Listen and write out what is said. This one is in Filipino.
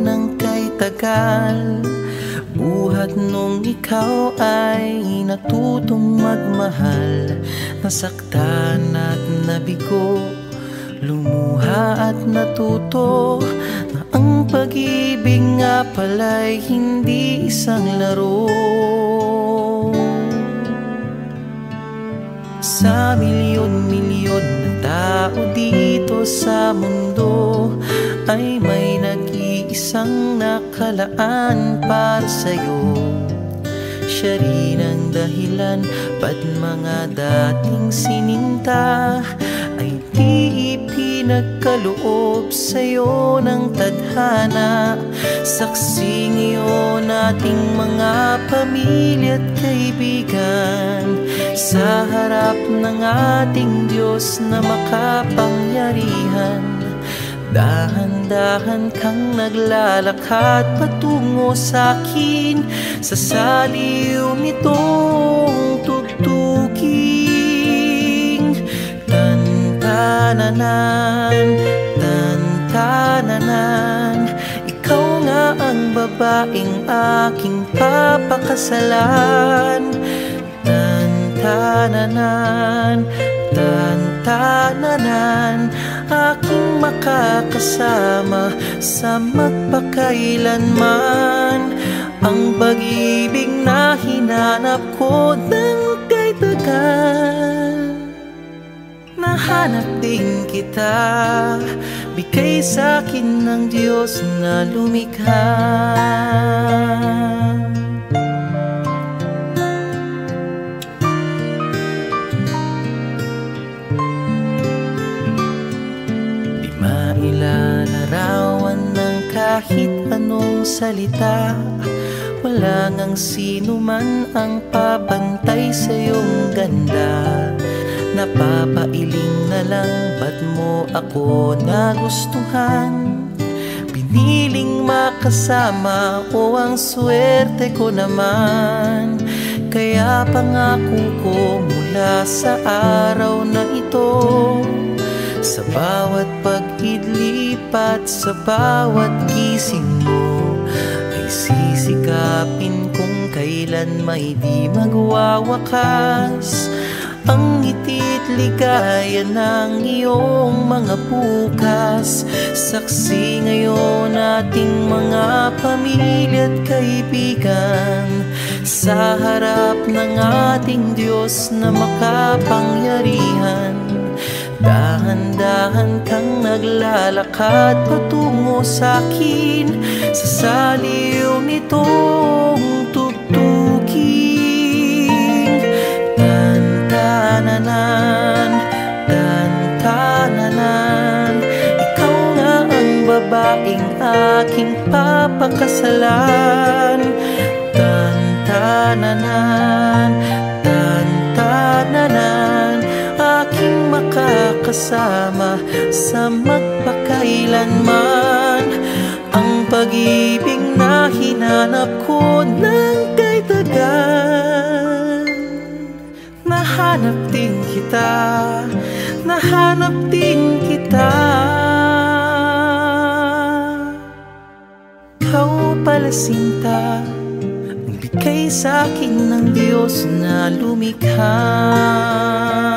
ng kay tagal. Buhat nung ikaw ay natutong magmahal. Nasaktan at nabigo, lumuha at natuto na ang pag-ibig nga pala'y hindi isang laro. Sa milyon-milyon na tao dito sa mundo ay may nag-iisang nakalaan para sa'yo. Siya rin ang dahilan ba't mga dating sininta ay di ipinagkaloob sa'yo ng tadhana. Saksi ngayon ating mga pamilya at kaibigan sa harap ng ating Diyos na makapangyarihan. Dahan-dahan kang naglalakad patungo sa'kin sa saliw nitong tugtuging. Tan-tananan, tan-tananan, ikaw nga ang babaeng aking papakasalan. Tan-tananan, tan-tananan, aking makakasama sa magpakailanman. Ang pag-ibig na hinanap ko ng kay tagal. Nahanap din kita, bigay sa'kin ng Diyos na lumikha. Ilalarawan ng kahit anong salita. Wala ngang sino man ang papantay sa iyong ganda. Napapailing na lang, ba't mo ako nagustuhan? Piniling makasama o ang swerte ko naman. Kaya pangako ko mula sa araw na ito, sa bawat pag-idlip at sa bawat gising mo, ay sisikapin kung kailan may di magwawakas ang ngiti't ligaya ng iyong mga bukas. Saksi ngayon ating mga pamilya at kaibigan sa harap ng ating Diyos na makapangyarihan. Dahan-dahan kang naglalakad patungo sa'kin sa saliw nitong tugtuging. Tan-tananan, tan-tananan, ikaw nga ang babaeng aking papakasalan. Tan-tananan, tan-tananan, aking makakasama sa magpakailanman. Ang pag-ibig na hinanap ko ng kay tagal. Nahanap din kita, nahanap din kita. Ikaw pala sinta, ang bigay sa'kin ng Diyos na lumikha.